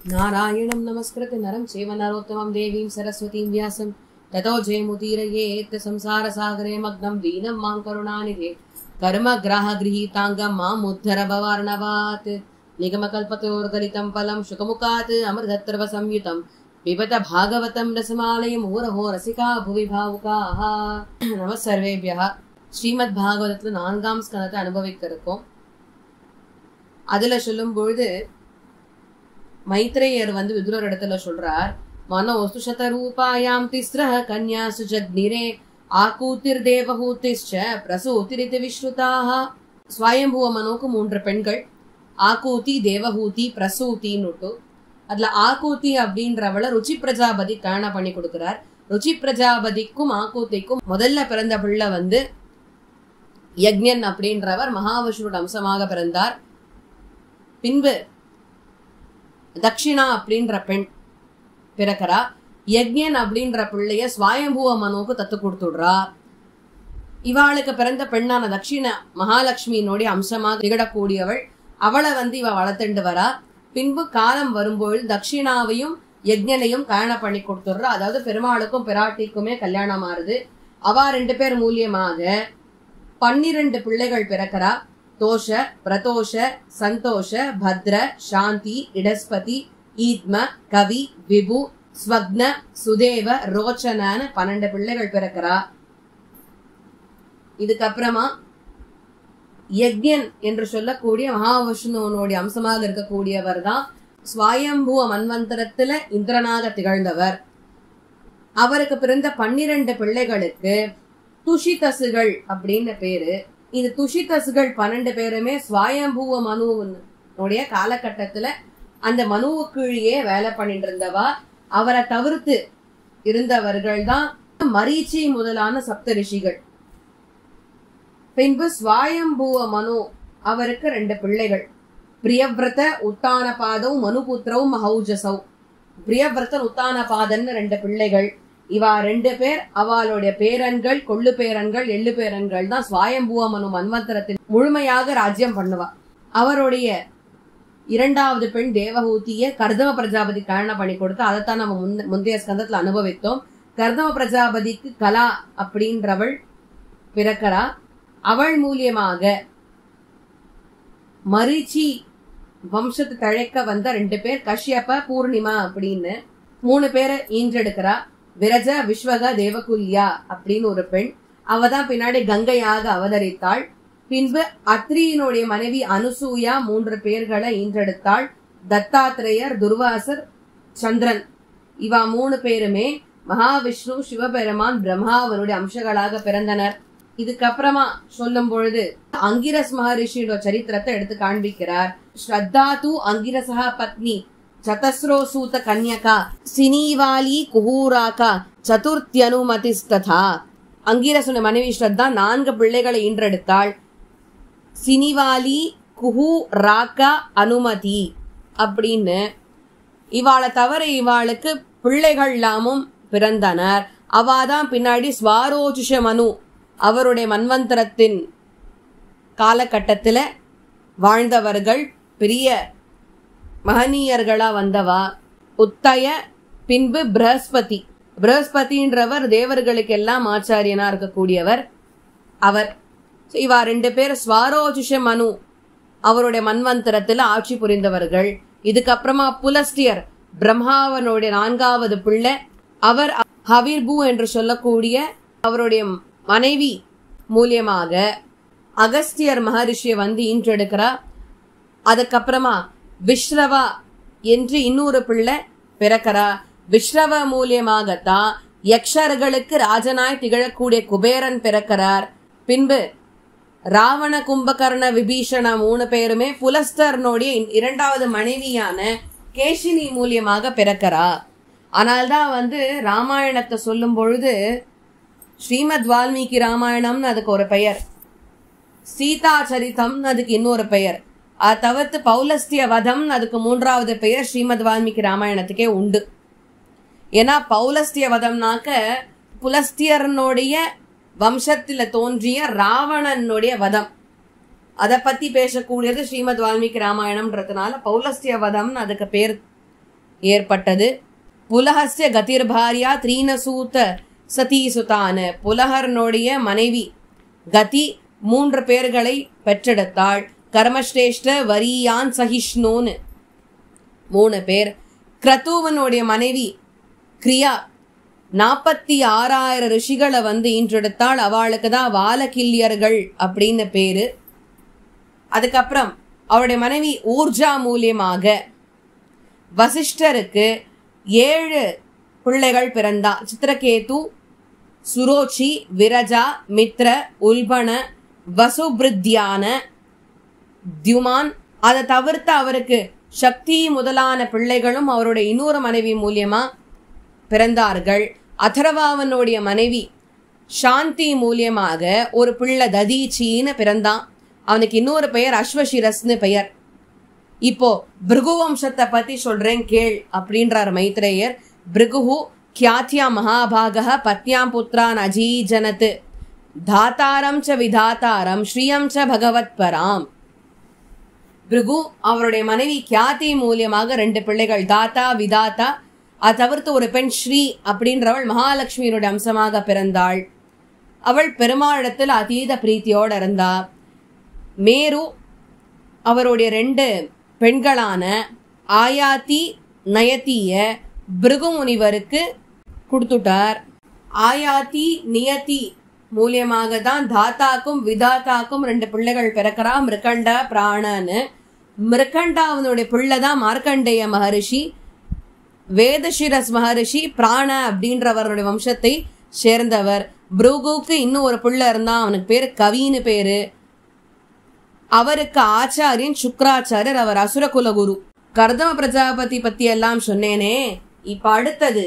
नारायणं नमस्कृत्य नरं चैव नरोत्तमं देवीं सरस्वतीं व्यासं ततो जयमुदीरयेत् संसारसागरे मग्नं दीनं मां करुणानिधे कर्मग्राहगृहीताङ्गं माम् उद्धर भवार्णवात् निगमकल्पतरोर्गलितं फलं शुकमुखात् अमृतत्र्वसंयुतं पिबत भागवतं रसमालयं मुहुरहो रसिका भुवि भावुकाः नमः सर्वेभ्यः ஸ்ரீமத் பாகவதத்துல 4ஆம் ஸ்கந்தத்தை அனுபவிக்க இருக்கோம். அதுல சொல்லும் பொழுது மைத்ரேயர் விதுரர் இடத்துல சொல்றார், மனோஸ்து சதரூபாயாம் திஸ்ரஹ கன்யாசு ஜக்னிரே ஆகூதிர் தேவஹூதிஷ்ச பிரசூதிரிதி விஸ்ருதாஹ. ஸ்வயம்புவ மனோக்கு 3 பெண்கள், ஆகூதி, தேவஹூதி, பிரசூதின்னு. அதுல ஆகூதி அப்படின்றவளை ருச்சி பிரஜாபதி கல்யாணம் பண்ணி கொடுக்கிறார். ருச்சி பிரஜாபதிக்கும் ஆகூதிக்கும் முதல்ல பிறந்த பிள்ளை யக்ஞன் அப்படின்றவர் மகாவிஷ்ணுவோட அம்சமாக பிறந்தார். பின்பு தக்ஷிணா அப்படின்ற பெண் பிறக்கிறா. யக்ஞன் அப்படின்ற பிள்ளைய ஸ்வயம்புவ மனுவுக்கு தத்து கொடுத்துடுறா. இவாளுக்கு பிறந்த பெண்ணான தக்ஷிணா மகாலட்சுமியினுடைய அம்சமாக திகழக்கூடியவள். அவளை இவ வளர்த்துண்டு வரா. பின்பு காலம் வரும்பொழுது தக்ஷிணாவையும் யக்ஞனையும் கல்யாணம் பண்ணி கொடுத்துடுறா. அதாவது பெருமாளுக்கும் பிராட்டிக்குமே கல்யாணம் ஆறுது. அவா 2 பேர் மூலியமாக 12 பிள்ளைகள் பிறக்கிறா. தோஷ, பிரதோஷ, சந்தோஷ, பத்ர, சாந்தி, இடஸ்பதி, ஈத்ம, கவி, விபு, ஸ்வக்ன, சுதேவ, ரோச்சனான 12 பிள்ளைகள் பிறக்கிறா. இதுக்கப்புறமா யக்ஞன் என்று சொல்லக்கூடிய மகாவிஷ்ணுவனுடைய அம்சமாக இருக்கக்கூடியவர் தான் ஸ்வயம்புவ மன்வந்தரத்துல இந்திரனாக திகழ்ந்தவர். அவருக்கு பிறந்த 12 பிள்ளைகளுக்கு துஷிதசுகள் அப்படின்னு பேரு. இந்த துஷிதசுகள் 12 பேருமே ஸ்வயம்புவ மனுவுடைய காலகட்டத்துல அந்த மனுவுக்குழியே வேலை பண்ணிட்டு இருந்தவா. அவரை தவிர்த்து இருந்தவர்கள் தான் மரீச்சி முதலான சப்த ரிஷிகள். பின்பு ஸ்வயம்புவ மனு அவருக்கு 2 பிள்ளைகள், பிரியவிரத உத்தானபாதவ் மனுபுத்திரவும் மஹௌஜசவ். பிரியவிரதன் உத்தானபாதன் 2 பிள்ளைகள். இவா 2 பேர் அவளுடைய பேரன்கள், கொள்ளு பேரன்கள், எள்ளு பேரன்கள் தான் ஸ்வயம்புவ மனு மன்வந்தரத்தில் முழுமையாக ராஜ்யம் பண்ணுவா. அவருடைய 2வது பெண் தேவஹூதிய கர்தம பிரஜாபதி கல்யாணம் பண்ணி கொடுத்து அதைத்தான் நம்ம முந்தைய ஸ்கந்தத்துல அனுபவித்தோம். கர்தம பிரஜாபதிக்கு கலா அப்படின்றவள் பிறக்கிறா. அவள் மூலியமாக மரீச்சி வம்சத்து தழைக்க வந்த 2 பேர் கஷ்யப, பூர்ணிமா அப்படின்னு 3 பேரை ஈன்றெடுக்கிறா. விரஜ, விஸ்வக, தேவகுல்யா அப்படின்னு ஒரு பெண். அவதான் பின்னாடி கங்கையாக அவதரித்தாள். பின்பு அத்ரியினுடைய மனைவி அனுசூயா 3 பேர்களை ஈன்றெடுத்தாள். தத்தாத்ரேயர், துர்வாசர், சந்திரன் இவா 3 பேருமே மகாவிஷ்ணு, சிவபெருமான், பிரம்மாவனுடைய அம்சங்களாக பிறந்தனர். இதுக்கப்புறமா சொல்லும் பொழுது அங்கிரஸ் மகரிஷியோட சரித்திரத்தை எடுத்து காண்பிக்கிறார். ஸ்ரத்தா தூ அங்கிரசா பத்னி சதஸ்ரோசூத கன்யகா சினீவாலி குஹூராகா சதுர்த்தியனுமதிஸ்ததா. அங்கிரசுடைய மனைவி ஸ்ரத்தா 4 பிள்ளைகளை ஈன்றெடுத்தாள். சினிவாலி, குஹூ, ராகா, அனுமதி அப்படின்னு இவாளை தவிர இவாளுக்கு பிள்ளைகள் எல்லாமும் பிறந்தனர். அவாதான் பின்னாடி ஸ்வாரோஜுஷ மனு அவருடைய மன்வந்தரத்தின் காலகட்டத்தில் வாழ்ந்தவர்கள், பெரிய மகனீயர்களா வந்தவா. உத்தய, பின்பு பிரஹஸ்பதி. பிரஹஸ்பதின்றவர் தேவர்களுக்கு எல்லாம் ஆச்சாரியனா இருக்கக்கூடியவர் அவர். இவா 2 பேர் ஸ்வாரோஜுஷ மனு அவருடைய மன்வந்தரத்துல ஆட்சி புரிந்தவர்கள். இதுக்கப்புறமா புலஸ்தியர் பிரம்மாவனுடைய 4வது பிள்ளை. அவர் ஹவிர்பு என்று சொல்லக்கூடிய அவருடைய மனைவி மூலியமாக அகஸ்தியர் மகரிஷியை ஈன்றெடுக்கிறார். அதுக்கப்புறமா விஸ்ரவா என்று இன்னொரு பிள்ளை பிறக்கிறா. விஸ்ரவ மூலியமாகத்தான் யக்ஷர்களுக்கு ராஜனாய் திகழக்கூடிய குபேரன் பிறக்கிறார். பின்பு ராவண, கும்பகர்ண, விபீஷண 3 பேருமே புலஸ்தர்னுடைய 2வது மனைவியான கேஷினி மூலியமாக பிறக்கிறா. ஆனால்தான் ராமாயணத்தை சொல்லும் பொழுது ஸ்ரீமத் வால்மீகி ராமாயணம்னு அதுக்கு ஒரு பெயர், சீதா சரிதம் அதுக்கு இன்னொரு பெயர், அது தவிர்த்து பௌலஸ்திய வதம் அதுக்கு 3வது பெயர் ஸ்ரீமத் வால்மீகி ராமாயணத்துக்கே உண்டு. ஏன்னா பௌலஸ்திய வதம்னாக்க புலஸ்தியர்னுடைய வம்சத்துல தோன்றிய ராவணனுடைய வதம், அதை பத்தி பேசக்கூடியது ஸ்ரீமத் வால்மீகி ராமாயணம்ன்றதுனால பௌலஸ்திய வதம்னு அதுக்கு பேர் ஏற்பட்டது. புலஹஸ்ய கதிர்பாரியா த்ரீனசூத சதீசுதான, புலகர்னுடைய மனைவி கதி 3 பேர்களை பெற்றெடுத்தாள். கர்மஸ்ரேஷ்ட வரியான் சகிஷ்ணோன்னு 3 பேர். கிரதுவனுடைய மனைவி கிரியா 46,000 ரிஷிகளை ஈன்றெடுத்தாள். அவளுக்கு தான் வாலகில்யர்கள் அப்படின்னு பேரு. அதுக்கப்புறம் அவருடைய மனைவி ஊர்ஜா மூலியமாக வசிஷ்டருக்கு 7 பிள்ளைகள் பிறந்தா. சித்திரகேது, சுரோச்சி, விரஜா, மித்ர, உல்பன, வசுபிருத்யான, தியுமான். அதை தவிர்த்து அவருக்கு சக்தி முதலான பிள்ளைகளும் அவருடைய இன்னொரு மனைவி மூலியமா பிறந்தார்கள். அதர்வாவனுடைய மனைவி சாந்தி மூலியமாக ஒரு பிள்ளை ததீச்சின்னு பிறந்தான். அவனுக்கு இன்னொரு பெயர் அஸ்வசிரஸ்னு பெயர். இப்போ பிருகு வம்சத்தை பத்தி சொல்றேன் கேள் அப்படின்றார் மைத்ரேயர். பிருகு கியாத்யா மகாபாக பத்யாம் புத்ரான் அஜீஜனத் தாத்தாரம் ச விதாத்தாரம் ஸ்ரீயம் ச பகவத் பராம். பிருகு அவருடைய மனைவி கியாதி மூலியமாக 2 பிள்ளைகள், தாத்தா விதாத்தா. அதை தவிர்த்து ஒரு பெண் ஸ்ரீ அப்படின்றவள் மகாலட்சுமியினுடைய அம்சமாக பிறந்தாள். அவள் பெருமாளிடத்தில் அதீத பிரீத்தியோடு இருந்தா. மேரு அவருடைய 2 பெண்களான ஆயாத்தி நயத்திய பிருகு முனிவருக்கு கொடுத்துட்டார். ஆயாத்தி நியதி மூலியமாக தான் தாத்தாக்கும் விதாத்தாக்கும் 2 பிள்ளைகள் பிறக்கிறா, மிருகண்டா பிராணன்னு. மிருகண்டாவனுடைய பிள்ளை தான் மார்க்கண்டேய மகரிஷி. வேதசிரஸ் மகரிஷி பிராண அப்படின்றவருடைய வம்சத்தை சேர்ந்தவர். பிருகுக்கு இன்னும் ஒரு பிள்ளை இருந்தான், அவனுக்கு பேரு கவின்னு பேரு. அவருக்கு ஆச்சாரியன் சுக்ராச்சாரியர், அவர் அசுரகுல குரு. கர்தம பிரஜாபதி பத்தி எல்லாம் சொன்னேனே, இப்ப அடுத்தது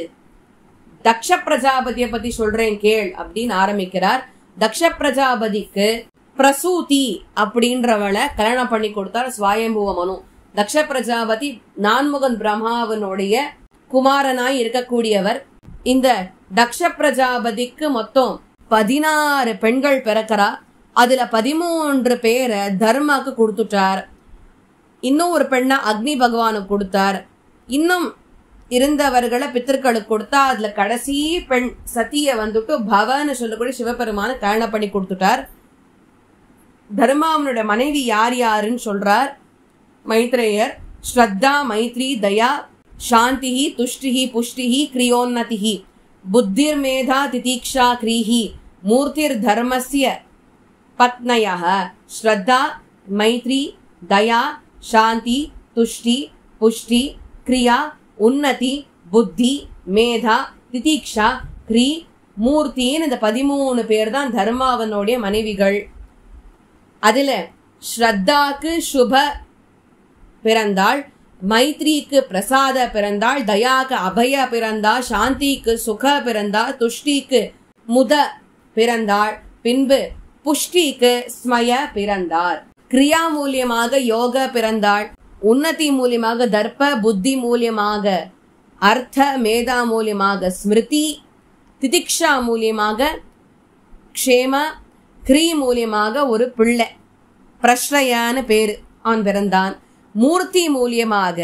தக்ஷ பிரஜாபதியை பத்தி சொல்றேன் கேள் அப்படின்னு ஆரம்பிக்கிறார். தக்ஷ பிரஜாபதிக்கு பிரசூதி அப்படின்றவளை கல்யாணம் பண்ணி கொடுத்தார் ஸ்வயம்புவ மனு. தக்ஷ பிரஜாபதி நான்முகன் பிரம்மாவனுடைய குமாரனாய் இருக்கக்கூடியவர். இந்த தக்ஷ பிரஜாபதிக்கு மொத்தம் 16 பெண்கள் பிறக்கிறா. அதுல 13 பேரை தர்மாக்கு கொடுத்துட்டார். இன்னும் ஒரு பெண்ணை அக்னி பகவானுக்கு கொடுத்தார். இன்னும் இருந்தவர்களை பித்தர்களுக்கு கொடுத்தா. அதுல கடைசி பெண் சத்திய பவன்னு சொல்லக்கூடிய சிவபெருமான கல்யாணம் பண்ணி கொடுத்துட்டார். தர்மாவனுடைய மனைவி யார் யாருன்னு சொல்றார் மைத்ரேயர். ஸ்ரத்தா, மைத்ரி, தயா, சாந்திஹி, துஷ்டிஹி, புஷ்டிஹி, கிரியோன்னதிஹி, புத்திர் மேதா, திதீக்ஷா, கிரீஹி, மூர்த்திர் தர்மஸ்ய பத்னயः. ஸ்ரத்தா, மைத்ரி, தயா, சாந்தி, துஷ்டி, புஷ்டி, கிரியா, உன்னதி, புத்தி, மேதா, திதீக்ஷா, கிரி, மூர்த்தின்னு இந்த 13 பேர் தான் தர்மாவனுடைய மனைவிகள். அதுல ஸ்ரத்தாக்கு சுப பிறந்தாள், மைத்ரிக்கு பிரசாத பிறந்தாள், தயாக்கு அபய பிறந்தாள், சாந்திக்கு சுக பிறந்தாள், துஷ்டிக்கு முத பிறந்தாள், பின்பு புஷ்டிக்கு ஸ்மய பிறந்தார். கிரியா மூலியமாக யோக பிறந்தாள், உன்னதி மூலியமாக தர்ப்ப, புத்தி மூலியமாக அர்த்த, மேதா மூலியமாக ஸ்மிருதி, திதிக்ஷா மூலியமாக க்ஷேம, கிரி மூலியமாக ஒரு பிள்ளை பிரஸ்ரயான்னு பேரு அவன் பிறந்தான். மூர்த்தி மூலியமாக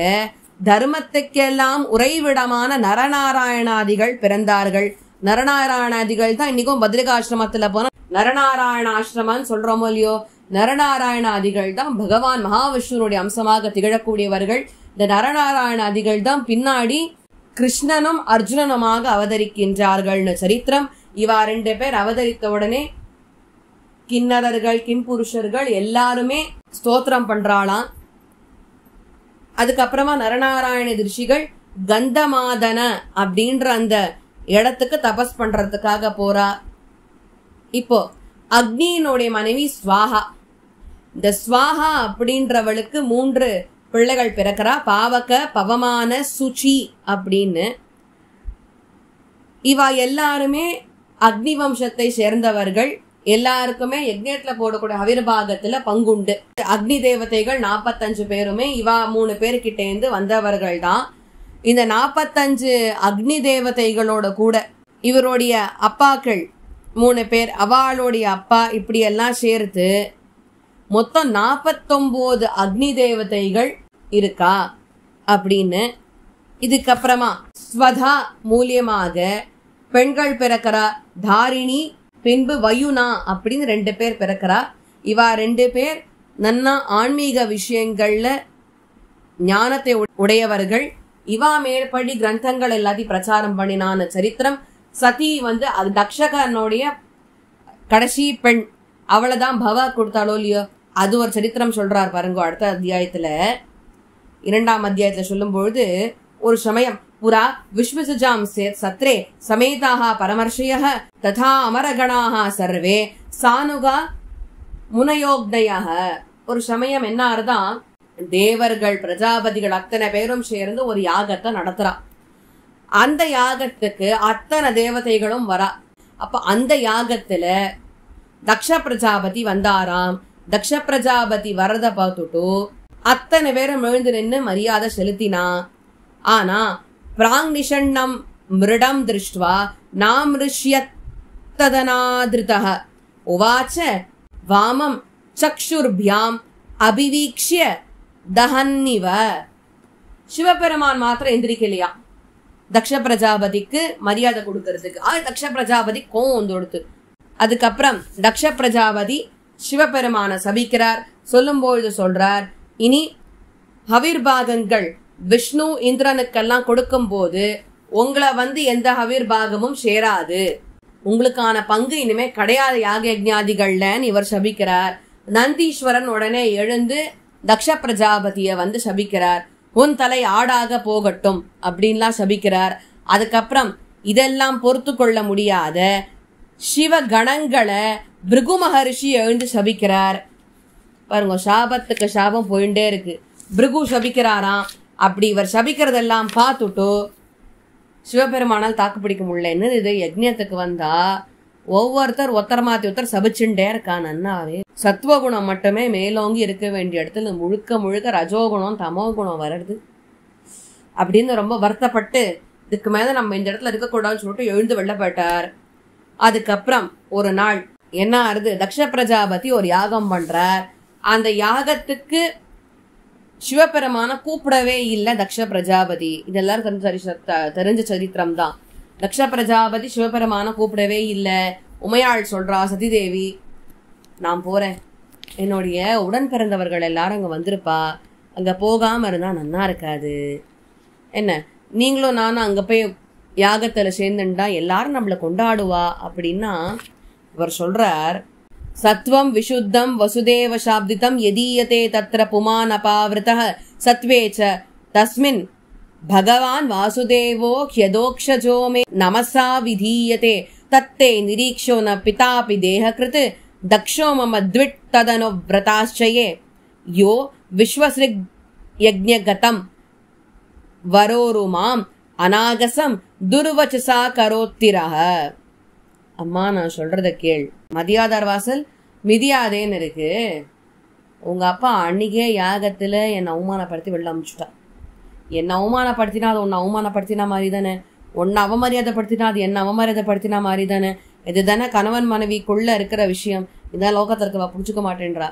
தர்மத்துக்கெல்லாம் உறைவிடமான நரநாராயணாதிகள் பிறந்தார்கள். நரநாராயணாதிகள் தான் இன்னைக்கும் பத்ரிகாசிரமத்துல போன நரநாராயணாசிரமம் சொல்றோமோ இல்லையோ, நரநாராயணாதிகள் தான் பகவான் மகாவிஷ்ணுனுடைய அம்சமாக திகழக்கூடியவர்கள். இந்த நரநாராயணாதிகள் தான் பின்னாடி கிருஷ்ணனும் அர்ஜுனனுமாக அவதரிக்கின்றார்கள்னு சரித்திரம். இவா 2 பேர் அவதரித்த உடனே கிண்ணறர்கள், கிம்புருஷர்கள் எல்லாருமே ஸ்தோத்திரம் பண்றாளாம். அதுக்கப்புறமா நரநாராயண ரிஷிகள் கந்தமாதன அப்படின்ற அந்த இடத்துக்கு தபஸ் பண்றதுக்காக போறா. இப்போ அக்னியினுடைய மனைவி ஸ்வாஹா. இந்த ஸ்வாஹா அப்படின்றவளுக்கு 3 பிள்ளைகள் பிறக்கிறா. பாவக, பவமான, சுச்சி அப்படின்னு. இவா எல்லாருமே அக்னி வம்சத்தை சேர்ந்தவர்கள். எல்லாருக்குமே யஜ்ஞத்துல போடக்கூடிய அவிர்வாகத்துல பங்குண்டு. அக்னி தேவதைகள் 45 பேருமே இவா 3 பேர்கிட்ட இருந்து வந்தவர்கள் தான். இந்த 45 அக்னி தேவதைகளோட கூட இவருடைய அப்பாக்கள் 3 பேர், அவளுடைய அப்பா, இப்படி எல்லாம் சேர்த்து மொத்தம் 49 அக்னி தேவதைகள் இருக்கா அப்படின்னு இதுக்கப்புறமா ஸ்வதா மூலியமாக பெண்கள் பிறக்கிறா. தாரிணி, பின்பு வயுனா அப்படின்னு 2 பேர் பிறக்கிறா. இவா 2 பேர் நன்னா ஆன்மீக விஷயங்கள்ல ஞானத்தை உடையவர்கள். இவா மேற்படி கிரந்தங்கள் எல்லாத்தையும் பிரச்சாரம் பண்ணினான சரித்திரம். சதி அது தக்ஷகனுடைய கடைசி பெண், அவளைதான் பவ கொடுத்தாலோ இல்லையோ, அது ஒரு சரித்திரம் சொல்றார் பாருங்க. அடுத்த அத்தியாயத்துல 2ஆம் அத்தியாயத்துல சொல்லும் பொழுது, ஒரு சமயம் புரா விஸ்வசுஜாம் சத்ரே சமேதாக பரமர்ஷய ததா அமரகணாக சர்வே சானுகா முனயோக்தய. ஒரு சமயம் என்ன ஆறுதான், தேவர்கள் பிரஜாபதிகள் அத்தனை பேரும் சேர்ந்து ஒரு யாகத்தை நடத்துறா. அந்த யாகத்துக்கு அத்தனை தேவதைகளும் வரா. அப்ப அந்த யாகத்துல தக்ஷ பிரஜாபதி வந்தாராம். தக்ஷ பிரஜாபதி வரத பார்த்துட்டு அத்தனை பேரும் எழுந்து நின்று மரியாதை செலுத்தினா. ஆனா பிராங் நிஷண்ணம் மிருடம் திருஷ்டுவா நாம் ரிஷ்யத்ததனாதிருதஹ உவாச்ச வாமம் சக்ஷுர்பியாம் அபிவீக்ஷ்ய தஹன்னிவ. சிவபெருமான் மாத்திரம் எந்திரிக்கலையா தக்ஷ பிரஜாபதிக்கு மரியாதை கொடுக்கறதுக்கு. தக்ஷ பிரஜாபதி கோவம் தொடுத்து. அதுக்கப்புறம் தக்ஷ பிரஜாபதி சிவபெருமான சபிக்கிறார். சொல்லும்பொழுது சொல்றார், இனி ஹவிர்பாகங்கள் விஷ்ணு இந்திரனுக்கெல்லாம் கொடுக்கும் போது உங்களை எந்த ஹவிர்பாகமும் சேராது, உங்களுக்கான பங்கு இனிமே கிடையாது யாக யஜ்ஞாதிகள்லன்னு இவர் சபிக்கிறார். நந்தீஸ்வரன் உடனே எழுந்து தக்ஷ பிரஜாபதிய சபிக்கிறார். உன் தலை ஆடாக போகட்டும் அப்படின்லாம் சபிக்கிறார். அதுக்கப்புறம் இதெல்லாம் பொறுத்து கொள்ள முடியாத சிவ கணங்களை பிருகு மகரிஷி எழுந்து சபிக்கிறார். பாருங்க, சாபத்துக்கு சாபம் போயிட்டே இருக்கு. பிருகு சபிக்கிறாராம். அப்படி இவர் சபிக்கிறதெல்லாம் பார்த்துட்டோ சிவபெருமானால் தாக்கு பிடிக்க முடியலன்னு இது யஜ்ஞத்துக்கு வந்தா ஒவ்வொருத்தர் ஒத்தர மாத்தி ஒருத்தர் சபிச்சுட்டே இருக்கான். நன்னாவே சத்துவகுணம் மட்டுமே மேலோங்கி இருக்க வேண்டிய இடத்துல முழுக்க முழுக்க ரஜோகுணம் தமோ குணம் வர்றது அப்படின்னு ரொம்ப வருத்தப்பட்டு இதுக்கு மேல நம்ம இந்த இடத்துல இருக்கக்கூடாதுன்னு சொல்லிட்டு எழுந்து வெளில போயிட்டார். அதுக்கப்புறம் ஒரு நாள் என்ன ஆறுது, தக்ஷ பிரஜாபதி ஒரு யாகம் பண்றார். அந்த யாகத்துக்கு சிவபெருமான கூப்பிடவே இல்லை தக்ஷ பிரஜாபதி. இதெல்லாம் தெரிஞ்ச சரித்திரம் தான். தக்ஷ பிரஜாபதி சிவபெருமான கூப்பிடவே இல்லை. உமையாள் சொல்றா, சதிதேவி நான் போறேன், என்னுடைய உடன் பிறந்தவர்கள் எல்லாரும் அங்க வந்திருப்பா, அங்க போகாம இருந்தா நன்னா இருக்காது, என்ன நீங்களும் நானும் அங்க போய் யாகத்துல சேர்ந்துட்டா எல்லாரும் நம்மளை கொண்டாடுவா அப்படின்னா இவர் சொல்றார், சத்வம் விஷுத்தம் வசுதேவ சாப்திதம் யதீயதே தத்ர புமான் அபாவிருதः சத்வேச்ச தஸ்மின் பகவான் வாசுதேவோ ஹ்யதோக்ஷஜோ மே நமசா விதீயதே தத்தே நிரீக்ஷோ ந பிதாபி தேஹகிருத் தக்ஷோ மம த்விட் ததனு விரதாச்சயே யோ விஸ்வஸ்ருக் யஜ்ஞகதம் வரோருமாம் அநாகசம் துர்வச்சசா கரோத்திரஹ. அம்மா நான் சொல்றத கேள், மதியாதார் வாசல் மிதியாதேன்னு இருக்கு. உங்க அப்பா அன்னைக்கே யாகத்துல என்னை அவமானப்படுத்தி வெளில அமிச்சுட்டா. என்னை அவமானப்படுத்தினா அது உன்னை அவமானப்படுத்தினா மாதிரி தானே, உன்னை அவமரியாதைப்படுத்தினா அது என்ன அவமரியாதைப்படுத்தினா மாதிரி தானே. இது தானே கணவன் மனைவிக்குள்ள இருக்கிற விஷயம். இதான் லோகத்திற்கு புடிச்சுக்க மாட்டேன்றா.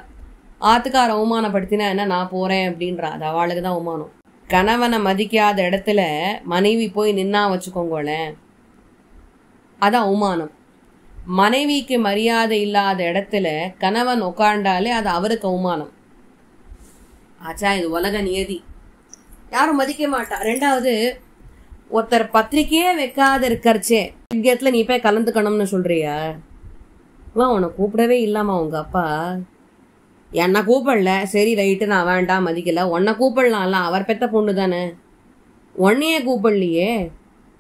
ஆத்துக்கார அவமானப்படுத்தினா என்ன, நான் போறேன் அப்படின்றா. அது அவளுக்கு தான் அவமானம். கணவனை மதிக்காத இடத்துல மனைவி போய் நின்னா வச்சுக்கோங்களேன், அது அவமானம். மனைவிக்கு மரியாதை இல்லாத இடத்துல கணவன் உட்காண்டாலே அது அவருக்கு அவமானம் ஆச்சா. இது உலக நியதி, யாரும் மதிக்க மாட்டா. ரெண்டாவது, ஒருத்தர் பத்திரிக்கையே வைக்காத இருக்கறச்சே யஜ்ஞத்துல நீ போய் கலந்துக்கணும்னு சொல்றியா? உன்னை கூப்பிடவே இல்லாமா உங்க அப்பா? என்னை கூப்பிடல, சரி ரைட்டு நான் வேண்டாம் மதிக்கல. உன்னை கூப்பிடலாம்ல, அவர் பெத்த பொண்ணு தானே. உன்னையே கூப்பிடலையே.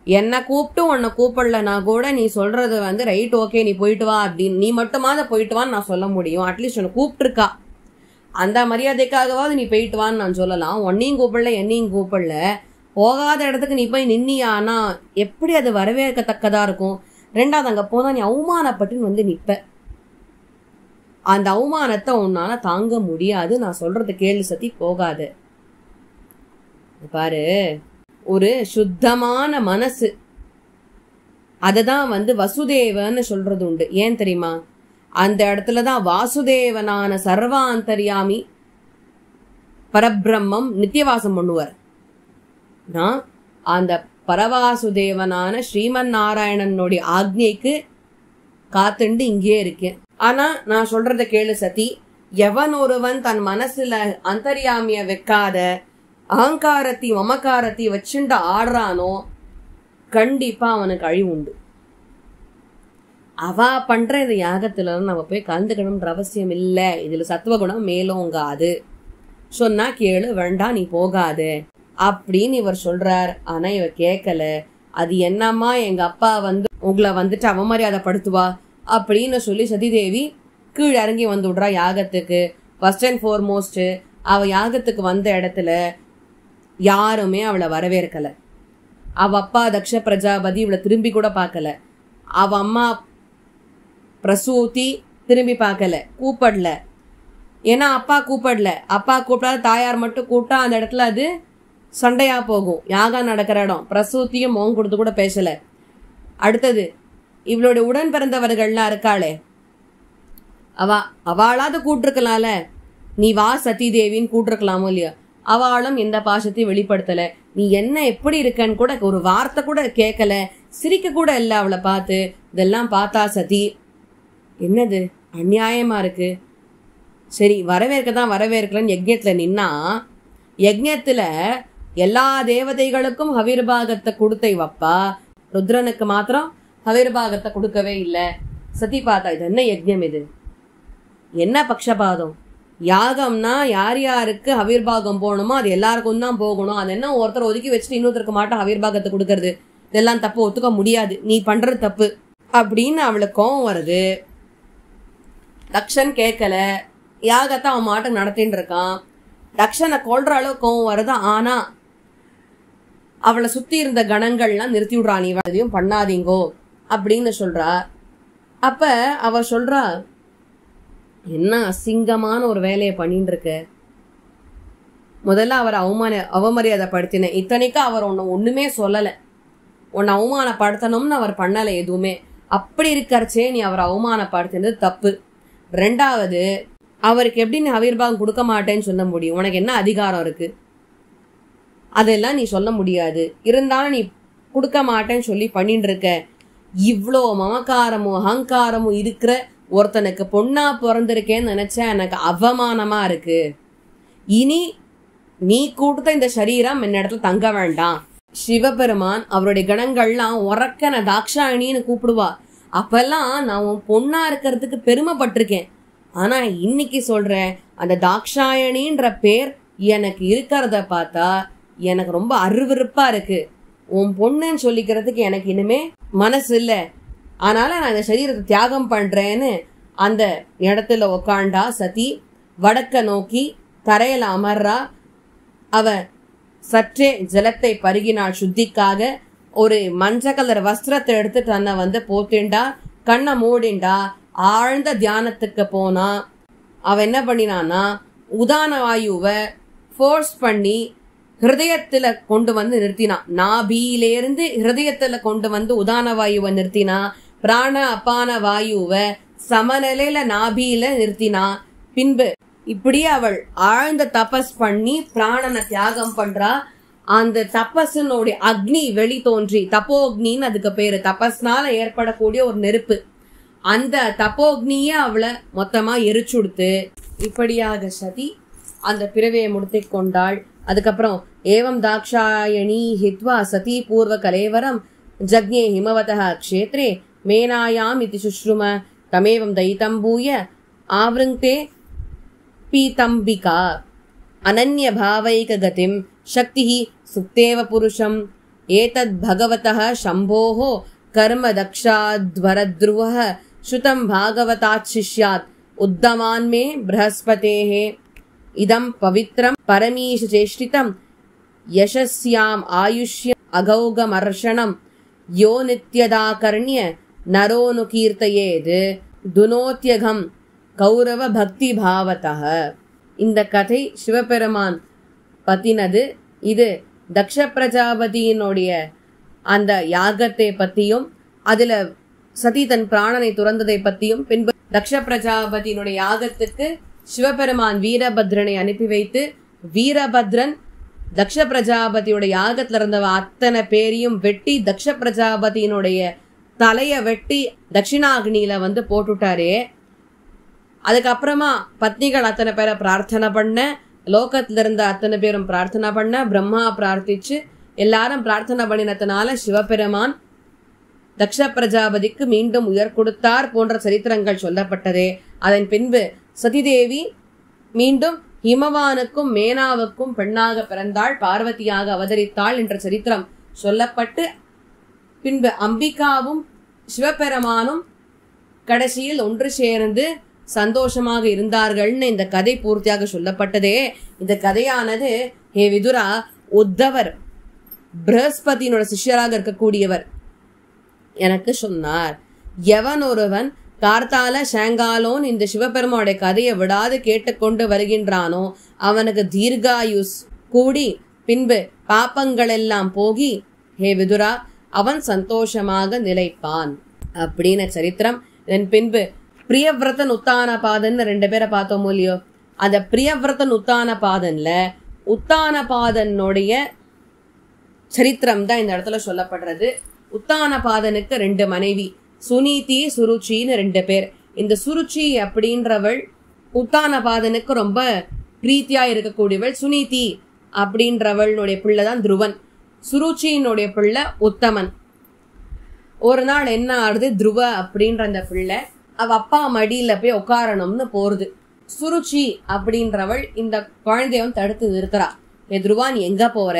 என்னை கூப்பிட்டு உன்னை கூப்பிடலனா கூட நீ சொல்றது ரைட் ஓகே நீ போயிட்டு வா அப்படின்னு, நீ மட்டுமாத போயிட்டு வான்னு நான் சொல்ல முடியும். அட்லீஸ்ட் உன்னை கூப்பிட்டுருக்கா, அந்த மரியாதைக்காகவாது நீ போயிட்டு வான்னு நான் சொல்லலாம். உன்னையும் கூப்பிடல என்னையும் கூப்பிடல, போகாத இடத்துக்கு நீ போய் நின்னியானா எப்படி அது வரவேற்கத்தக்கதா இருக்கும்? ரெண்டாவது, அங்க போனா நீ அவமானப்பட்டு நிப்ப. அந்த அவமானத்தை உன்னால தாங்க முடியாது. நான் சொல்றது கேள்வி சத்தி, போகாது. பாரு, ஒரு சுத்தமான மனசு, அததான் வசுதேவன்னு சொல்றது உண்டு. ஏன் தெரியுமா? அந்த இடத்துலதான் வாசுதேவனான சர்வாந்தர்யாமி பரபிரம்மம் நித்தியவாசம் பண்ணுவார். அந்த பரவாசுதேவனான ஸ்ரீமன் நாராயணனுடைய ஆக்ஞைக்கு காத்துண்டு இங்கே இருக்கேன். ஆனா நான் சொல்றத கேளு சதி, எவன் ஒருவன் தன் மனசுல அந்தர்யாமிய வைக்காத அகங்காரத்தி மமக்காரத்தி வச்சுண்டு ஆடுறானோ கண்டிப்பா அவனுக்கு அழிவு உண்டு. அவ பண்ற இந்த யாகத்துல நம்ம போய் கலந்துக்கணும்ன்ற அவசியம் இல்ல. இதுல சத்துவகுணம் மேலோங்காது. சொன்னா கேளு, வேண்டாம் நீ போகாது அப்படின்னு இவர் சொல்றார். ஆனா இவ கேட்கல. அது என்னம்மா எங்க அப்பா உங்களை வந்துட்டு அவமரியாதை படுத்துவா அப்படின்னு சொல்லி சதிதேவி கீழ் இறங்கி வந்து விடுறா யாகத்துக்கு. ஃபர்ஸ்ட் அண்ட் ஃபார்மோஸ்ட் அவ யாகத்துக்கு வந்த இடத்துல யாருமே அவளை வரவேற்கல. அவ அப்பா தக்ஷ பிரஜாபதி இவளை திரும்பி கூட பார்க்கல. அவ அம்மா பிரசூதி திரும்பி பார்க்கல, கூப்பிடல. ஏன்னா அப்பா கூப்பிடல. அப்பா கூப்பிடாத தாயார் மட்டும் கூப்பிட்டா அந்த இடத்துல அது சண்டையா போகும். யாகம் நடக்கிற இடம். பிரசூத்தியும் மோகம் கொடுத்து கூட பேசல. அடுத்தது இவளோட உடன் பிறந்தவர்கள்லாம் இருக்காளே, அவளாவது கூட்டிருக்கலாம்ல. நீ வா சதி தேவின்னு கூட்டிருக்கலாமோ இல்லையா? அவளும் எந்த பாசத்தையும் வெளிப்படுத்தல. நீ என்ன எப்படி இருக்கன்னு கூட ஒரு வார்த்தை கூட கேட்கல, சிரிக்க கூட இல்ல அவளை பார்த்து. இதெல்லாம் பார்த்தா சதி என்னது அநியாயமா இருக்கு. சரி வரவேற்கதான் வரவேற்கலன்னு யஜ்ஞத்துல நின்னா, யஜ்ஞத்துல எல்லா தேவதைகளுக்கும் ஹவிர்பாகத்தை கொடுத்த இவப்பா ருத்ரனுக்கு மாத்திரம் ஹவிர்பாகத்தை கொடுக்கவே இல்லை. சதி பார்த்தா இது என்ன யஜ்ஞம், இது என்ன பக்ஷபாதம்? யாகம்னா யார் யாருக்கு ஹவிர்பாகம் போகணுமோ அது எல்லாருக்கும் தான் போகணும். அது என்ன ஒருத்தர் ஒதுக்கி வச்சுட்டு இன்னொருத்தருக்கு மாட்டோம் ஹவிர்பாகத்தை கொடுக்கறது? இதெல்லாம் தப்பு, ஒத்துக்க முடியாது, நீ பண்றது தப்பு அப்படின்னு அவளுக்கு கோவம் வருது. தக்ஷன் கேட்கல. யாகத்தை அவன் மாட்டம் நடத்தின்னு இருக்கான். தக்ஷனை கொல்ற அளவு கோவம் வருது. ஆனா அவளை சுத்தி இருந்த கணங்கள்லாம் நிறுத்தி விடுறா, நீ எதையும் பண்ணாதீங்கோ அப்படின்னு சொல்றா. அப்ப அவ சொல்றா, என்ன அசிங்கமான ஒரு வேலையை பண்ணிட்டு இருக்க. முதல்ல அவர் அவமரியாதை படுத்தின. இத்தனைக்கு அவர் ஒண்ணுமே சொல்லல. உன்னை அவமானப்படுத்தணும்னு அவர் பண்ணல எதுவுமே. அப்படி இருக்கறச்சே நீ அவர் அவமானப்படுத்தினது தப்பு. ரெண்டாவது, அவருக்கு எப்படி நீ ஹவிர்பாகம் கொடுக்க மாட்டேன்னு சொல்ல முடியும்? உனக்கு என்ன அதிகாரம் இருக்கு? அதெல்லாம் நீ சொல்ல முடியாது. இருந்தாலும் நீ கொடுக்க மாட்டேன்னு சொல்லி பண்ணிட்டு இருக்க. இவ்வளோ மமக்காரமும் அகங்காரமும் இருக்கிற ஒருத்தனுக்கு பொண்ணா பிறந்திருக்கேன்னு நினைச்சா எனக்கு அவமானமா இருக்கு. இனி நீ கொடுத்த இந்த சரீரம் என்ன இடத்துல தங்க வேண்டாம். சிவபெருமான் அவருடைய கணங்கள்லாம் உறக்கன தாக்ஷாயணின்னு கூப்பிடுவா. அப்பெல்லாம் நான் உன் பொண்ணா இருக்கிறதுக்கு பெருமைப்பட்டிருக்கேன். ஆனா இன்னைக்கு சொல்றேன், அந்த தாக்ஷாயணின்ற பேர் எனக்கு இருக்கிறத பார்த்தா எனக்கு ரொம்ப அருவருப்பா இருக்கு. உன் பொண்ணுன்னு சொல்லிக்கிறதுக்கு எனக்கு இனிமே மனசு இல்ல. அதனால நான் இந்த சரீரத்தை தியாகம் பண்றேன்னு அந்த இடத்துல உக்காண்டா சதி. வடக்க நோக்கி தரையில அமர்றா. அவ சற்றே ஜலத்தை பருகினாள் சுத்திக்காக. ஒரு மஞ்ச கலர் வஸ்திரத்தை எடுத்து தன்னை போத்திண்டா. கண்ணை மூடிண்டா. ஆழ்ந்த தியானத்துக்கு போனா. அவ என்ன பண்ணினான்னா, உதான வாயுவை ஃபோர்ஸ் பண்ணி ஹிருதயத்துல கொண்டு நிறுத்தினா. நாபியிலிருந்து ஹிருதயத்துல கொண்டு உதான வாயுவை நிறுத்தினா. பிராண அப்பான வாயுவை சமநிலையில நாபியில நிறுத்தினா. பின்பு இப்படியே அவள் ஆழ்ந்த தபஸ் பண்ணி பிராணனை தியாகம் பண்றா. அந்த தபஸனுடைய அக்னி வெளி தோன்றி, தப்போக்னின்னு அதுக்கு பேரு, தபஸ்னால ஏற்படக்கூடிய ஒரு நெருப்பு. அந்த தப்போக்னிய அவளை மொத்தமா எரிச்சுடுத்து. இப்படியாக சதி அந்த பிறவியை முடித்து கொண்டாள். அதுக்கப்புறம் ஏவம் தாக்ஷாயணி ஹித்வா சதி பூர்வ கலேவரம் ஜக்ஞே ஹிமவதः க்ஷேத்ரே மேனாயாம் இதி சுஷ்ரும தமேவம் தைதம் பூய ஆவ்ருங்கே பீதம்பிகா அனன்ய பாவைக கதிம் சக்திः சுப்தேவ புருஷம் ஏதத் பகவதः शम्भोः कर्म दक्षाध्वरद्रुवः श्रुतं भागवतात् शिष्यात् उद्दमान् मे बृहस्पतेः इदं पवित्रं परमीश चेष्टितं यशस्याम् आयुष्य अगौगमर्षणं यो नित्यदाकर्ण्य नरोनुकीर्तयेद् दुनोत्यघं கௌரவ பக்தி பாவத்தः. இந்த கதை சிவபெருமான் பத்தினது. இது தக்ஷ பிரஜாபதியினுடைய அந்த யாகத்தை பத்தியும் அதுல சதி தன் பிராணனை துறந்ததை பத்தியும், பின்பு தக்ஷ பிரஜாபதியினுடைய யாகத்துக்கு சிவபெருமான் வீரபத்ரனை அனுப்பி வைத்து வீரபத்ரன் தக்ஷ பிரஜாபதியோட யாகத்துல இருந்தவ அத்தனை பேரையும் வெட்டி தக்ஷ பிரஜாபதியினுடைய தலைய வெட்டி தட்சிணாக்னியில போட்டுட்டாரே. அதுக்கப்புறமா பத்னிகள் அத்தனை பேரை பிரார்த்தனை பண்ண, லோகத்துல இருந்த அத்தனை பேரும் பிரார்த்தனை பண்ண, பிரம்மா பிரார்த்திச்சு எல்லாரும் பிரார்த்தனை பண்ணினதுனால சிவபெருமான் தக்ஷ பிரஜாபதிக்கு மீண்டும் உயர் கொடுத்தார் போன்ற சரித்திரங்கள் சொல்லப்பட்டதே. அதன் பின்பு சதிதேவி மீண்டும் ஹிமவானுக்கும் மேனாவுக்கும் பெண்ணாக பிறந்தாள், பார்வதியாக அவதரித்தாள் என்ற சரித்திரம் சொல்லப்பட்டு பின்பு அம்பிகாவும் சிவபெருமானும் கடைசியில் ஒன்று சேர்ந்து சந்தோஷமாக இருந்தார்கள்னு இந்த கதை பூர்த்தியாக சொல்லப்பட்டதே. இந்த கதையானது ஹே விதுரா, உத்தவர் பிரகஸ்பதியினோட சிஷ்யராக இருக்கக்கூடியவர் எனக்கு சொன்னார். எவன் ஒருவன் கார்த்தால சாயங்காலம் இந்த சிவபெருமானுடைய கதையை விடாது கேட்டுக்கொண்டு வருகின்றானோ அவனுக்கு தீர்காயுஸ் கூடி பின்பு பாப்பங்கள் எல்லாம் போகி ஹே விதுரா அவன் சந்தோஷமாக நிலைப்பான் அப்படின்னு சரித்திரம். இதன் பின்பு பிரியவிரதன் உத்தானபாதன் 2 பேரை பார்த்தோம் இல்லையோ. அந்த பிரியவிரதன் உத்தானபாதன்ல உத்தானபாதனுடைய சரித்திரம் தான் இந்த இடத்துல சொல்லப்படுறது. உத்தானபாதனுக்கு 2 மனைவி, சுனீதி சுருச்சின்னு 2 பேர். இந்த சுருச்சி அப்படின்றவள் உத்தானபாதனுக்கு ரொம்ப பிரீத்தியா இருக்கக்கூடியவள். சுனீதி அப்படின்றவளுடைய பிள்ளைதான் துருவன். சுருச்சியினுடைய பிள்ளை உத்தமன். ஒரு நாள் என்ன ஆறுது, துருவ அப்படின்ற அந்த பிள்ளை அவ அப்பா மடியில போய் உட்காரணும்னு போறது. சுருச்சி அப்படின்றவள் இந்த குழந்தையும் தடுத்து நிறுத்துறா. ஏ துருவா, நீ எங்க போற?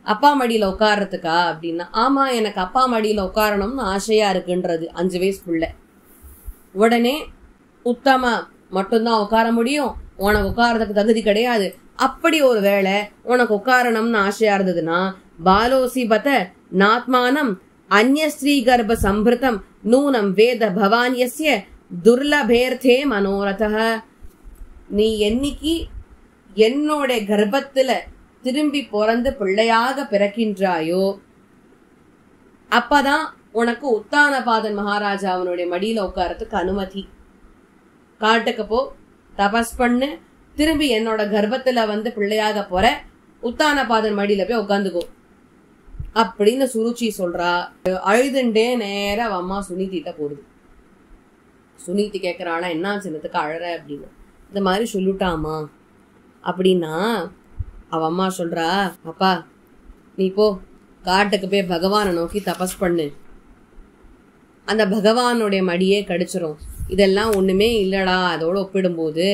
அப்பா மடியில உட்கார்றதுக்கா அப்படின்னா, ஆமா எனக்கு அப்பா மடியில உட்காரணும்னு ஆசையா இருக்குன்றது 5 வயசு பிள்ளை. உடனே உத்தம மட்டும்தான் உட்கார முடியும், உனக்கு உட்காரதுக்கு தகுதி கிடையாது. அப்படி ஒரு வேளை உனக்கு உட்காரணும்னு ஆசையா இருந்ததுன்னா பாலோசி பத நாத்மானம் அந்யஸ்ரீ கர்ப்ப சம்பிருத்தம் நூனம் வேத பவான்யஸ்ய துர்லபேர்த்தே மனோரதः. நீ என்னைக்கு என்னோட கர்ப்பத்துல திரும்பி பிறந்து பிள்ளையாக பிறக்கின்றாயோ அப்பதான் உனக்கு உத்தானபாதன் மகாராஜா அவனுடைய மடியில உட்காரத்துக்கு அனுமதி. காட்டுக்கு போ, தபஸ் பண்ணு, திரும்பி என்னோட கர்ப்பத்துல பிள்ளையாக போற, உத்தானபாதன் மடியில போய் உட்காந்துக்கோ அப்படின்னு சுருச்சி சொல்றா. அழுதுண்டே நேர அவ அம்மா சுனிதிட்ட போடுது. சுனிதி கேக்குறானா, என்ன சின்னத்துக்கு அழற அப்படின்னு. இந்த மாதிரி சொல்லிட்டாமா அப்படின்னா அவ அம்மா சொல்றா, அப்பா நீ போ, காட்டுக்கு போய் பகவானை நோக்கி தபஸ் பண்ணு, அந்த பகவானுடைய மடியே கடிச்சிரும், இதெல்லாம் ஒண்ணுமே இல்லடா அதோட ஒப்பிடும்போது,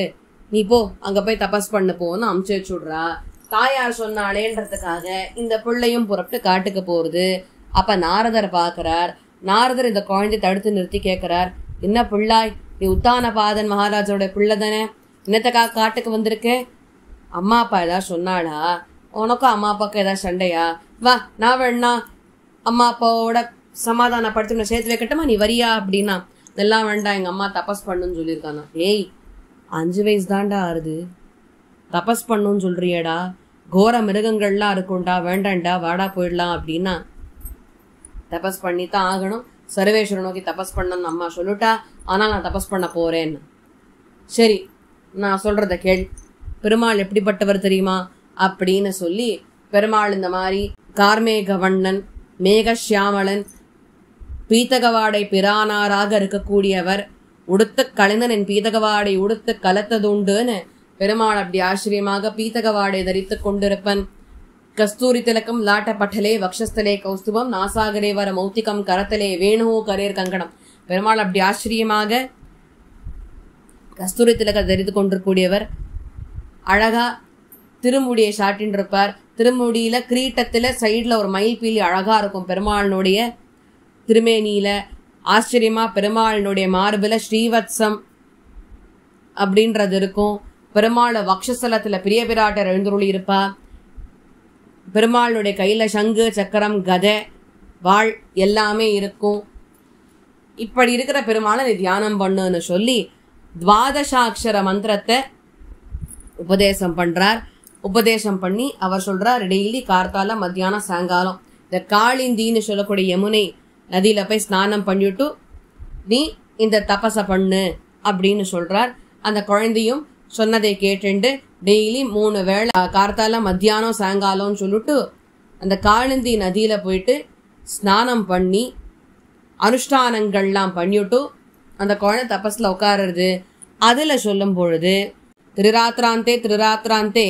நீ போ அங்க போய் தபஸ் பண்ண போன்னு அமுச்சு வச்சுடுறா. தாயார் சொன்னாலேன்றதுக்காக இந்த பிள்ளையும் புறப்பட்டு காட்டுக்கு போறது. அப்ப நாரதர் பாக்குறார். நாரதர் இந்த குழந்தை தடுத்து நிறுத்தி கேட்கிறார், என்ன பிள்ளாய், நீ உத்தானபாதன் மகாராஜோட பிள்ளை தானே, என்னத்துக்காக காட்டுக்கு வந்திருக்க? அம்மா அப்பா ஏதாவது சொன்னாளா? உனக்கும் அம்மா அப்பாவுக்கு ஏதாவது சண்டையா? வா, நான் வேணா அம்மா அப்பாவோட சமாதானப்படுத்தி சேர்த்து வைக்கட்டுமா, நீ வரியா அப்படின்னா. இதெல்லாம் வேண்டாம், எங்க அம்மா தபஸ் பண்ணுன்னு சொல்லியிருக்கானா. ஏய், 5 வயசு தாண்டா ஆறுது, தபஸ் பண்ணுன்னு சொல்றியடா, கோர மிருகங்கள்லாம் இருக்கும்டா, வேண்டாண்டா, வாடா போயிடலாம் அப்படின்னா தபஸ் பண்ணித்தான் ஆகணும். சர்வேஸ்வரன் நோக்கி தபஸ் பண்ணணும்னு அம்மா சொல்லிட்டா, ஆனால் நான் தபஸ் பண்ண போறேன்னு. சரி, நான் சொல்றத கேள். பெருமாள் எப்படிப்பட்டவர் தெரியுமா அப்படின்னு சொல்லி பெருமாள் இந்த மாதிரி கார்மேகவண்ணன், மேகசியாமலன், பீத்தகவாடை பிரானாராக இருக்கக்கூடியவர், உடுத்து கலைஞன் பீத்தகவாடை உடுத்து கலத்ததுண்டுன்னு பெருமாள் அப்படி ஆச்சரியமாக பீத்தகவாடை தரித்து கொண்டிருப்பன். கஸ்தூரி திலக்கம் லாட்ட பட்டலே வக்ஷஸ்தலே கௌஸ்துபம் நாசாகரே வர மௌத்திகம் கரத்தலே வேணுகோ கரேர் கங்கணம். பெருமாள் அப்படி ஆச்சரியமாக கஸ்தூரி திலக்க தரித்து கொண்டிருக்கூடியவர். அழகா திருமுடியை சாட்டின் இருப்பார். திருமுடியில கிரீட்டத்துல சைட்ல ஒரு மயில் பீலி அழகா இருக்கும். பெருமாளினுடைய திருமேனியில ஆச்சரியமா பெருமாளினுடைய மார்பில ஸ்ரீவத்சம் அப்படின்றது இருக்கும். பெருமாள் வக்ஷஸ்தலத்துல பிரிய பிராட்டர் எழுந்துருளி இருப்பா. பெருமாளுடைய கையில சங்கு சக்கரம் கதை வாழ் எல்லாமே இருக்கும். இப்படி இருக்கிற பெருமாளை நீ தியானம் பண்ணுன்னு சொல்லி துவாதசாட்சர மந்திரத்தை உபதேசம் பண்றார். உபதேசம் பண்ணி அவர் சொல்றார், டெய்லி கார்த்தால மத்தியானம் சாயங்காலம் இந்த காளிந்தின்னு சொல்லக்கூடிய யமுனை நதியில போய் ஸ்நானம் பண்ணிட்டு நீ இந்த தபச பண்ணு அப்படின்னு சொல்றார். அந்த குழந்தையும் சொன்னதை கேட்டுண்டு டெய்லி 3 வேளை கார்த்தால மத்தியானம் சாயங்காலம்னு சொல்லிட்டு அந்த காளிந்தி நதியில போயிட்டு ஸ்நானம் பண்ணி அனுஷ்டானங்கள்லாம் பண்ணிவிட்டு அந்த குழந்தை தபஸ்ல உட்காருறது. அதுல சொல்லும் பொழுது திரிராத்திராந்தே திரிராத்திராந்தே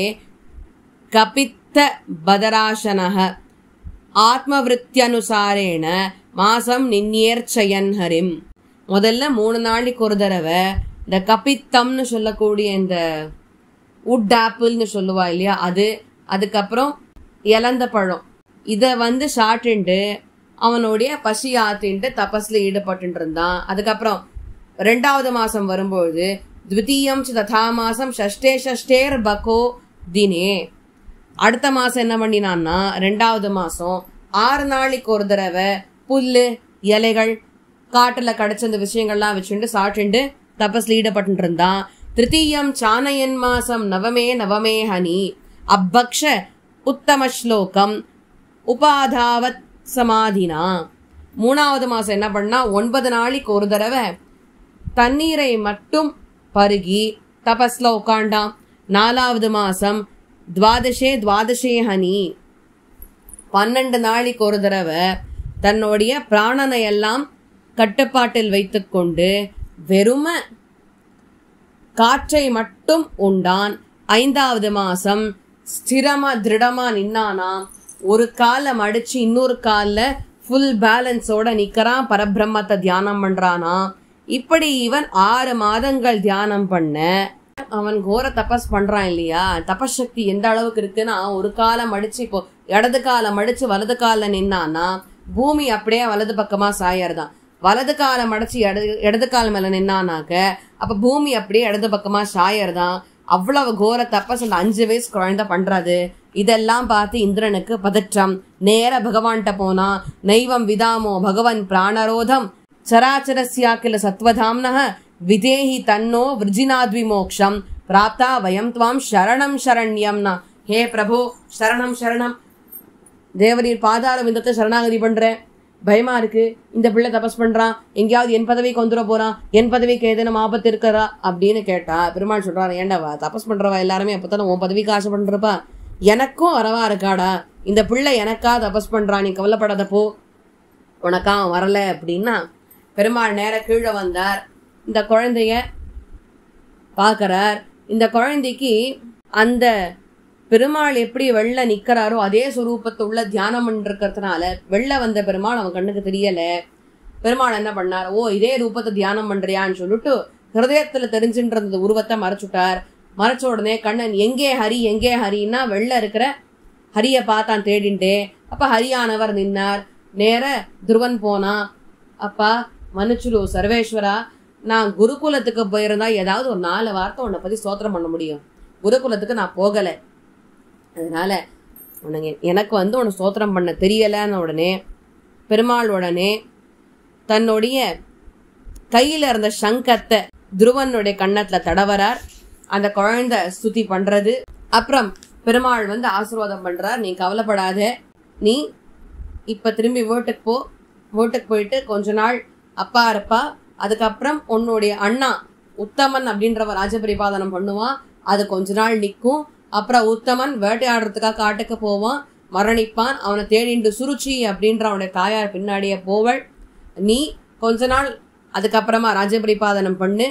கபித்த பதராசனக ஆத்மவிருத்தியனுசாரேன மாசம் நின்னியர்ச்சயன் ஹரிம். முதல்ல 3 நாளைக்கு ஒரு தடவை இந்த கபித்தம்னு சொல்லக்கூடிய இந்த உட் ஆப்பிள்னு சொல்லுவா இல்லையா, அது, அதுக்கப்புறம் இலந்த பழம், இதை சாப்பிட்டுட்டு அவனுடைய பசி ஆத்தின்ட்டு தபஸ்ல ஈடுபட்டு இருந்தான். அதுக்கப்புறம் 2வது மாசம் வரும்பொழுது த்விதீயம் ததா மாசம் ஷஷ்டே ஷஷ்டேர் பகோ தினே. அடுத்த மாசம் என்ன பண்ணினான்னா 2வது மாசம் 6 நாளைக்கு ஒரு தடவை புல்லு இலைகள் காட்டுல கிடைச்ச இந்த விஷயங்கள்லாம் வச்சுட்டு சாப்பிட்டு தபஸ்ல ஈடுபட்டு இருந்தான். திருத்தீயம் சானயன் மாசம் நவமே நவமே ஹனி அப்பக்ஷ உத்தம ஸ்லோகம் உபாதாவத் சமாதினா. 3வது மாசம் என்ன பண்ணா 9 நாளைக்கு ஒரு தடவை தண்ணீரை மட்டும் பருகி தபஸ்ல உட்காண்டான். 4வது மாசம் துவாதசே துவாதசே ஹனி 12 நாளைக்கு ஒரு தடவை தன்னுடைய பிராணனை எல்லாம் கட்டுப்பாட்டில் வைத்துக்கொண்டு வெறும காற்றை மட்டும் உண்டான். 5வது மாசம் ஸ்திரமா திருடமா நின்னானாம். ஒரு கால மடிச்சு இன்னொரு கால்ல ஃபுல் பேலன்ஸோட நிக்கிறான், பரபிரம்மத்தை தியானம் பண்றானா. இப்படி இவன் 6 மாதங்கள் தியானம் பண்ண அவன் கோர தபஸ் பண்றான் இல்லையா. தபசக்தி எந்த அளவுக்கு இருக்குன்னா, ஒரு காலம் மடிச்சு இப்போ இடது காலம் மடிச்சு வலது கால நின்னானா பூமி அப்படியே வலது பக்கமா சாயறதான். வலது காலம் மடிச்சு இடது காலம் மேல நின்னானாக்க அப்ப பூமி அப்படியே இடது பக்கமா சாயறதான். அவ்வளவு கோர தபஸ் அந்த 5 வயசு குழந்தை பண்றது. இதெல்லாம் பார்த்து இந்திரனுக்கு பதற்றம். நேர பகவான்கிட்ட போனா, நைவம் விதாமோ பகவன் பிராணரோதம் சராச்சரஸ்யாக்கில சத்வதாம்னஹ விதேஹி தன்னோ விருஜினாத்வி மோக்ஷம் பிராப்தா வயம் துவாம் சரணம் சரண்யம்னா. ஹே பிரபு, சரணம் சரணம், தேவரீர் பாதார விந்தத்தை சரணாகதி பண்றேன், பயமா இருக்கு, இந்த பிள்ளை தபஸ் பண்றான், எங்கேயாவது என் பதவிக்கு வந்துட போறான், என் பதவிக்கு ஏதேனும் ஆபத்து இருக்கிறா அப்படின்னு கேட்டா பெருமாள் சொல்றாரு, ஏண்டாவா தபஸ் பண்றவா எல்லாருமே அப்பத்தானே உன் பதவிக்கு ஆசை பண்றப்பா, எனக்கும் வரவா இருக்காடா, இந்த பிள்ளை எனக்கா தபஸ் பண்றான், நீ கவலைப்படாத போ, உனக்கா வரல அப்படின்னா பெருமாள் நேர கீழே வந்தார். இந்த குழந்தைய பாக்குறார். இந்த குழந்தைக்கு அந்த பெருமாள் எப்படி வெள்ள நிக்கிறாரோ அதே சுரூபத்தை உள்ள தியானம் இருக்கிறதுனால வெள்ள வந்த பெருமாள் அவன் கண்ணுக்கு தெரியல. பெருமாள் என்ன பண்ணார், ஓ இதே ரூபத்தை தியானம் பண்றியான்னு சொல்லிட்டு ஹிருதயத்துல தெரிஞ்சுன்ற உருவத்தை மறைச்சுட்டார். மறைச்ச உடனே கண்ணன் எங்கே ஹரி எங்கே ஹரின்னா வெள்ள இருக்கிற ஹரிய பார்த்தான் தேடின்ட்டே. அப்ப ஹரியானவர் நின்னார். நேர துருவன் போனா, அப்பா மன்னிச்சுடு சர்வேஸ்வரா, நான் குருகுலத்துக்கு போயிருந்தா ஏதாவது ஒரு 4 வார்த்தை உன்னை பத்தி ஸ்தோத்திரம் பண்ண முடியும், குருகுலத்துக்கு நான் போகல, அதனால உனக்கு எனக்கு உன்னை ஸ்தோத்திரம் பண்ண தெரியலன்னு உடனே பெருமாள் உடனே தன்னுடைய கையில இருந்த சங்கத்தை துருவனுடைய கண்ணத்துல தடவரார். அந்த குழந்தை ஸ்துதி பண்றது. அப்புறம் பெருமாள் ஆசீர்வாதம் பண்றார், நீ கவலைப்படாத, நீ இப்ப திரும்பி வீட்டுக்கு போ, வீட்டுக்கு போயிட்டு கொஞ்ச நாள் அப்பா இருப்பா, அதுக்கப்புறம் உன்னுடைய அண்ணா உத்தமன் அப்படின்றவ ராஜபரிபாதனம் பண்ணுவான், அது கொஞ்ச நாள் நிற்கும். அப்புறம் உத்தமன் வேட்டையாடுறதுக்காக காட்டுக்கு போவான், மரணிப்பான், அவனை தேடிண்டு சுருச்சி அப்படின்ற அவனுடைய தாயார் பின்னாடியே போவள். நீ கொஞ்ச நாள் அதுக்கப்புறமா ராஜபரிபாதனம் பண்ணு,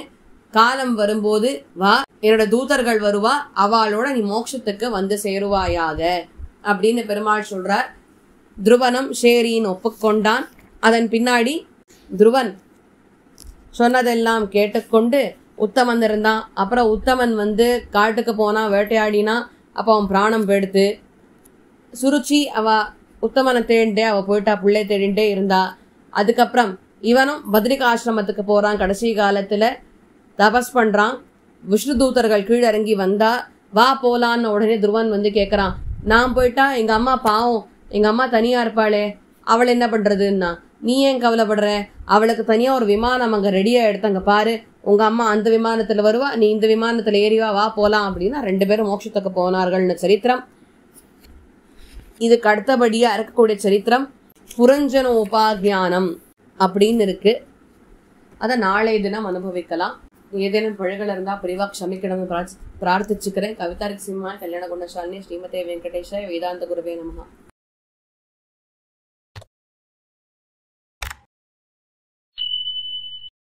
காலம் வரும்போது வா, என்னோட தூதர்கள் வருவா, அவளோட நீ மோட்சத்துக்கு சேருவாயாக அப்படின்னு பெருமாள் சொல்றார். துருவனம் ஷேரின்னு ஒப்புக்கொண்டான். அதன் பின்னாடி துருவன் சொன்னதெல்லாம் கேட்டுக்கொண்டு உத்தமன் இருந்தான். அப்புறம் உத்தமன் காட்டுக்கு போனா, வேட்டையாடினா, அப்போ அவன் பிராணம் போயிடுத்து. சுருச்சி அவ உத்தமனை தேடிண்டே அவ போயிட்டா, பிள்ளை தேடிண்டே இருந்தா. அதுக்கப்புறம் இவனும் பத்ரிகாசிரமத்துக்கு போறான். கடைசி காலத்துல தபஸ் பண்றான். விஷ்ணு தூதர்கள் கீழே இறங்கி வந்தா, வா போலான்னு உடனே துருவன் கேக்குறான், நான் போயிட்டா எங்க அம்மா பாவம், எங்க அம்மா தனியா இருப்பாளே, அவளை என்ன பண்றதுன்னா, நீ ஏன் கவலைப்படுற, அவளுக்கு தனியா ஒரு விமானம் அங்க ரெடியா எடுத்தாங்க பாரு, உங்க அம்மா அந்த விமானத்துல வருவா, நீ இந்த விமானத்துல ஏறிவா, வா போலாம் அப்படின்னா 2 பேரும் மோட்சத்துக்கு போனார்கள்னு சரித்திரம். இதுக்கு அடுத்தபடியா இருக்கக்கூடிய சரித்திரம் புரஞ்சனோபாக்ஞானம் அப்படின்னு இருக்கு. அதை நாளை தினம் அனுபவிக்கலாம். ஏதேனும் பிழைகள் இருந்தா பிரிவா க்ஷமிக்கணும்னு பிரார்த்திச்சுக்கிறேன். கவிதாரிக் சிம்மா கல்யாண குணசாலினி ஸ்ரீமதே வெங்கடேஷாய வேதாந்த குருவே நமஹ.